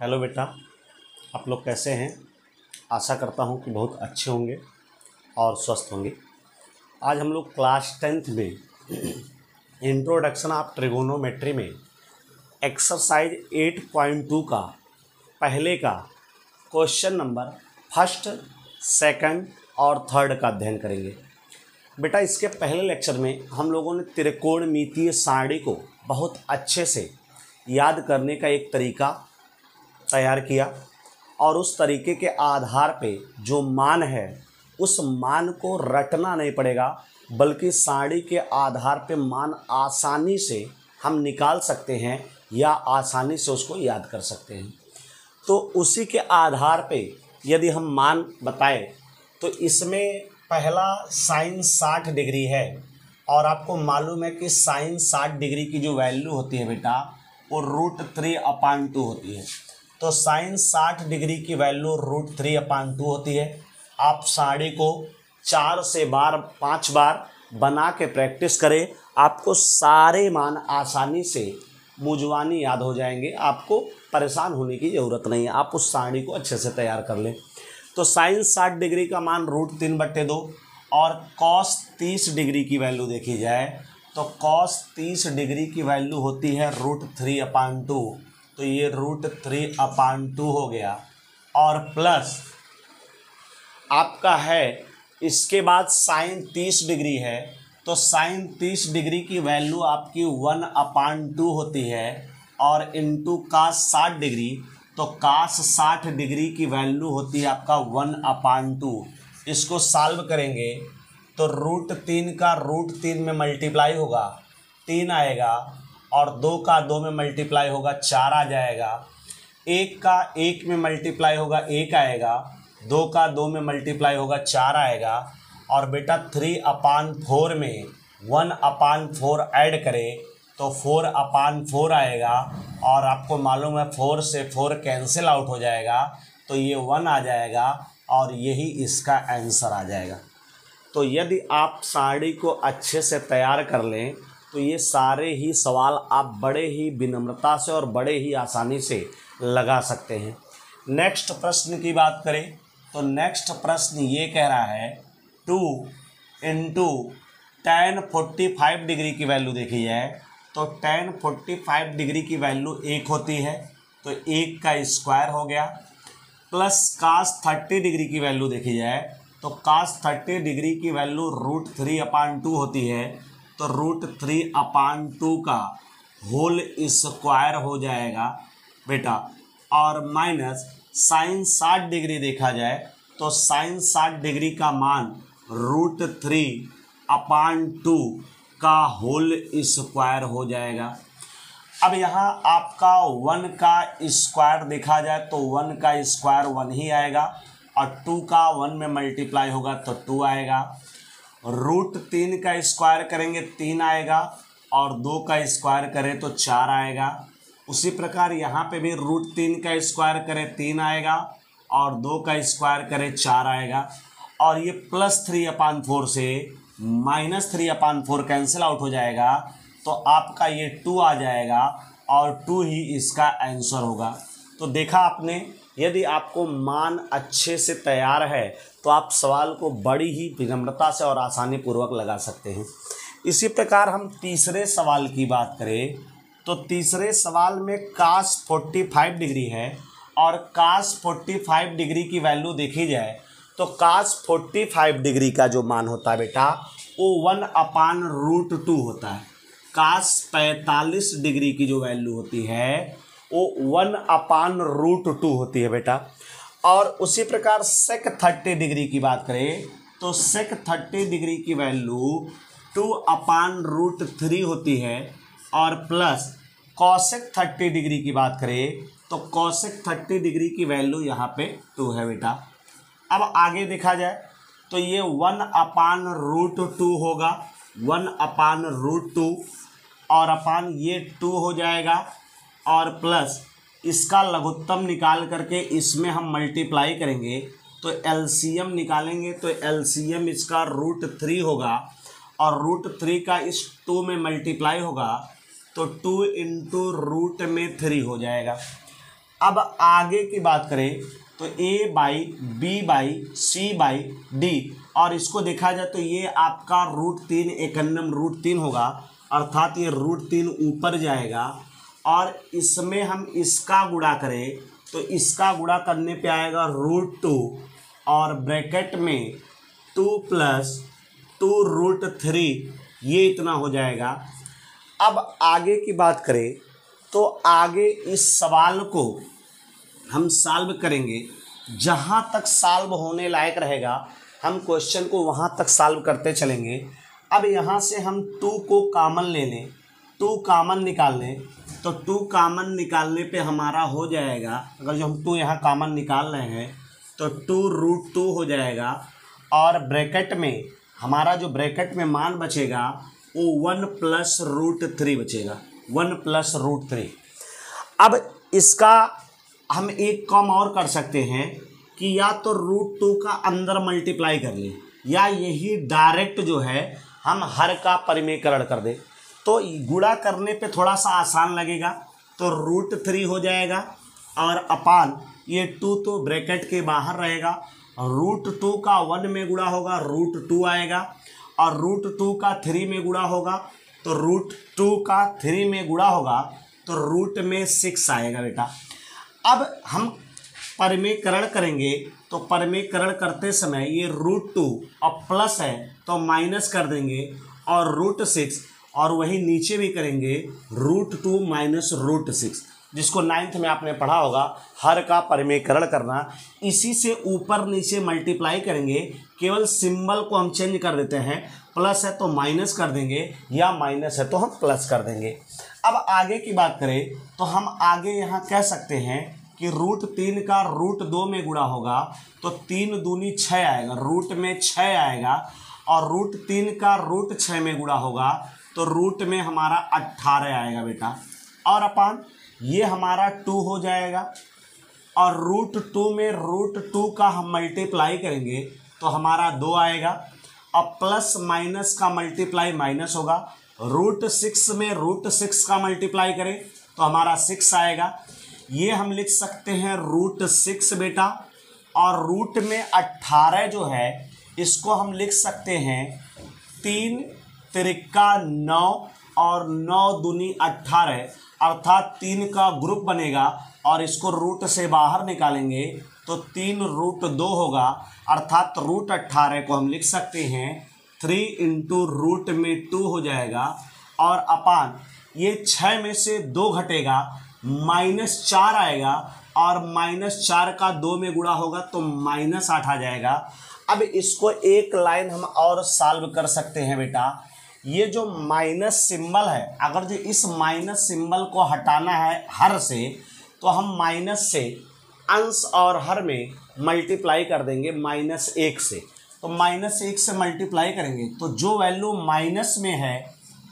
Hello बेटा, आप लोग कैसे हैं। आशा करता हूं कि बहुत अच्छे होंगे और स्वस्थ होंगे। आज हम लोग क्लास 10th में इंट्रोडक्शन ऑफ ट्रिगोनोमेट्री में एक्सरसाइज 8.2 का पहले का क्वेश्चन नंबर फर्स्ट, सेकंड और थर्ड का अध्ययन करेंगे। बेटा, इसके पहले लेक्चर में हम लोगों ने त्रिकोणमितीय सारणी को बहुत अच्छे से याद करने का एक तरीका तैयार किया और उस तरीके के आधार पे जो मान है उस मान को रटना नहीं पड़ेगा, बल्कि सारणी के आधार पे मान आसानी से हम निकाल सकते हैं या आसानी से उसको याद कर सकते हैं। तो उसी के आधार पे यदि हम मान बताएं तो इसमें पहला साइन 60 डिग्री है और आपको मालूम है कि साइन 60 डिग्री की जो वैल्यू होती है बेटा वो √3/2 होती है। तो साइन 60 डिग्री की वैल्यू √3/2 होती है। आप सारणी को 4 से 5 बार बना के प्रैक्टिस करें, आपको सारे मान आसानी से मुजवानी याद हो जाएंगे। आपको परेशान होने की ज़रूरत नहीं है, आप उस सारणी को अच्छे से तैयार कर लें। तो साइन 60 डिग्री का मान √3/2 और कॉस 30 डिग्री की वैल्यू देखी जाए तो कॉस 30 डिग्री की वैल्यू होती है √3/2। तो ये √3/2 हो गया और प्लस आपका है इसके बाद साइन 30 डिग्री है तो साइन 30 डिग्री की वैल्यू आपकी 1/2 होती है और इंटू कास 60 डिग्री तो कास 60 डिग्री की वैल्यू होती है आपका 1/2। इसको सॉल्व करेंगे तो √3 का √3 में मल्टीप्लाई होगा 3 आएगा और 2 का 2 में मल्टीप्लाई होगा 4 आ जाएगा। 1 का 1 में मल्टीप्लाई होगा 1 आएगा, 2 का 2 में मल्टीप्लाई होगा 4 आएगा और बेटा 3/4 में 1/4 ऐड करें तो 4/4 आएगा और आपको मालूम है 4 से 4 कैंसिल आउट हो जाएगा तो ये 1 आ जाएगा और यही इसका आंसर आ जाएगा। तो यदि आप सारणी को अच्छे से तैयार कर लें तो ये सारे ही सवाल आप बड़े ही विनम्रता से और बड़े ही आसानी से लगा सकते हैं। नेक्स्ट प्रश्न की बात करें तो नेक्स्ट प्रश्न ये कह रहा है 2 × tan 45 डिग्री की वैल्यू देखी जाए तो tan 45 डिग्री की वैल्यू 1 होती है तो 1 का स्क्वायर हो गया, प्लस cos 30 डिग्री की वैल्यू देखी जाए तो cos 30 डिग्री की वैल्यू √3/2 होती है तो √3/2 का होल स्क्वायर हो जाएगा बेटा, और माइनस साइन 60 डिग्री देखा जाए तो साइन 60 डिग्री का मान √3/2 का होल स्क्वायर हो जाएगा। अब यहाँ आपका 1 का स्क्वायर देखा जाए तो 1 का स्क्वायर 1 ही आएगा और 2 का 1 में मल्टीप्लाई होगा तो 2 आएगा। √3 का स्क्वायर करेंगे 3 आएगा और 2 का स्क्वायर करें तो 4 आएगा। उसी प्रकार यहाँ पे भी √3 का स्क्वायर करें 3 आएगा और 2 का स्क्वायर करें 4 आएगा और ये +3/4 से -3/4 कैंसिल आउट हो जाएगा तो आपका ये 2 आ जाएगा और 2 ही इसका आंसर होगा। तो देखा आपने, यदि आपको मान अच्छे से तैयार है तो आप सवाल को बड़ी ही विनम्रता से और आसानी पूर्वक लगा सकते हैं। इसी प्रकार हम तीसरे सवाल की बात करें तो तीसरे सवाल में cos 45 डिग्री है और cos 45 डिग्री की वैल्यू देखी जाए तो cos 45 डिग्री का जो मान होता है बेटा वो 1/√2 होता है। cos 45 डिग्री की जो वैल्यू होती है वो 1/√2 होती है बेटा। और उसी प्रकार sec 30 डिग्री की बात करें तो sec 30 डिग्री की वैल्यू 2/√3 होती है और प्लस cosec 30 डिग्री की बात करें तो cosec 30 डिग्री की वैल्यू यहाँ पे 2 है बेटा। अब आगे देखा जाए तो ये 1/√2 होगा, 1/√2 और अपान ये 2 हो जाएगा और प्लस इसका लघुत्तम निकाल करके इसमें हम मल्टीप्लाई करेंगे तो एलसीएम निकालेंगे तो एलसीएम इसका √3 होगा और √3 का इस 2 में मल्टीप्लाई होगा तो 2 × √3 हो जाएगा। अब आगे की बात करें तो a by B by C by D, और इसको देखा जाए तो ये आपका √3 एकन्नम √3 होगा, अर्थात ये √3 ऊपर जाएगा। और इसमें हम इसका गुणा करें तो इसका गुणा करने पे आएगा √2 और ब्रैकेट में 2 + 2√3, ये इतना हो जाएगा। अब आगे की बात करें तो आगे इस सवाल को हम सॉल्व करेंगे, जहाँ तक सॉल्व होने लायक रहेगा हम क्वेश्चन को वहाँ तक सॉल्व करते चलेंगे। अब यहाँ से हम 2 को कॉमन ले लें, 2 कॉमन निकाल लें, तो 2 कॉमन निकालने पे हमारा हो जाएगा, अगर जो हम 2 यहाँ कॉमन निकाल रहे हैं तो 2√2 हो जाएगा। और ब्रैकेट में हमारा जो ब्रैकेट में मान बचेगा वो 1 + √3 बचेगा, 1 + √3। अब इसका हम एक काम और कर सकते हैं कि या तो √2 का अंदर मल्टीप्लाई कर लें, या यही डायरेक्ट जो है हम हर का परिमेयकरण कर दें। तो गुणा करने पे थोड़ा सा आसान लगेगा, तो √3 हो जाएगा और अपान ये 2 तो ब्रैकेट के बाहर रहेगा, √2 का 1 में गुणा होगा √2 आएगा, और √2 का 3 में गुणा होगा तो √2 का 3 में गुणा होगा तो रूट में 6 आएगा बेटा। अब हम परिमेयकरण करेंगे तो परिमेयकरण करते समय ये √2 अब प्लस है तो माइनस कर देंगे, और √6, और वही नीचे भी करेंगे √2 - √6, जिसको 9th में आपने पढ़ा होगा हर का परिमेयकरण करना। इसी से ऊपर नीचे मल्टीप्लाई करेंगे, केवल सिंबल को हम चेंज कर देते हैं, प्लस है तो माइनस कर देंगे या माइनस है तो हम प्लस कर देंगे। अब आगे की बात करें तो हम आगे यहाँ कह सकते हैं कि √3 का √2 में गुणा होगा तो 3 दूनी 6 आएगा, रूट में 6 आएगा, और √3 का √6 में गुणा होगा तो रूट में हमारा 18 आएगा बेटा, और अपान ये हमारा 2 हो जाएगा, और √2 में √2 का हम मल्टीप्लाई करेंगे तो हमारा 2 आएगा, अब प्लस माइनस का मल्टीप्लाई माइनस होगा, √6 में √6 का मल्टीप्लाई करें तो हमारा 6 आएगा। ये हम लिख सकते हैं √6 बेटा, और रूट में 18 जो है इसको हम लिख सकते हैं 3 त्रिका 9 और 9 दूनी 18, अर्थात 3 का ग्रुप बनेगा, और इसको रूट से बाहर निकालेंगे तो 3 √2 होगा, अर्थात √18 को हम लिख सकते हैं 3 × रूट में 2 हो जाएगा, और अपान ये 6 में से 2 घटेगा -4 आएगा, और -4 का 2 में गुणा होगा तो -8 आ जाएगा। अब इसको एक लाइन हम और सॉल्व कर सकते हैं बेटा, ये जो माइनस सिंबल है, अगर जो इस माइनस सिंबल को हटाना है हर से तो हम माइनस से अंश और हर में मल्टीप्लाई कर देंगे -1 से, तो -1 से मल्टीप्लाई करेंगे तो जो वैल्यू माइनस में है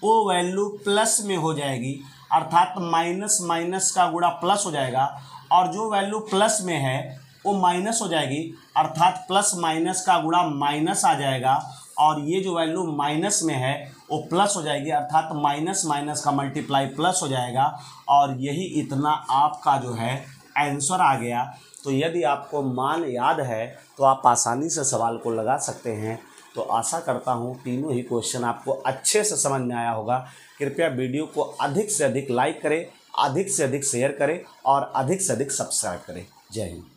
वो वैल्यू प्लस में हो जाएगी, अर्थात माइनस माइनस का गुणा प्लस हो जाएगा, और जो वैल्यू प्लस में है वो माइनस हो जाएगी, अर्थात प्लस माइनस का गुणा माइनस आ जाएगा, और ये जो वैल्यू माइनस में है वो प्लस हो जाएगी, अर्थात माइनस माइनस का मल्टीप्लाई प्लस हो जाएगा, और यही इतना आपका जो है आंसर आ गया। तो यदि आपको मान याद है तो आप आसानी से सवाल को लगा सकते हैं। तो आशा करता हूँ तीनों ही क्वेश्चन आपको अच्छे से समझ में आया होगा। कृपया वीडियो को अधिक से अधिक लाइक करें, अधिक से अधिक शेयर करें और अधिक से अधिक सब्सक्राइब करें। जय हिंद।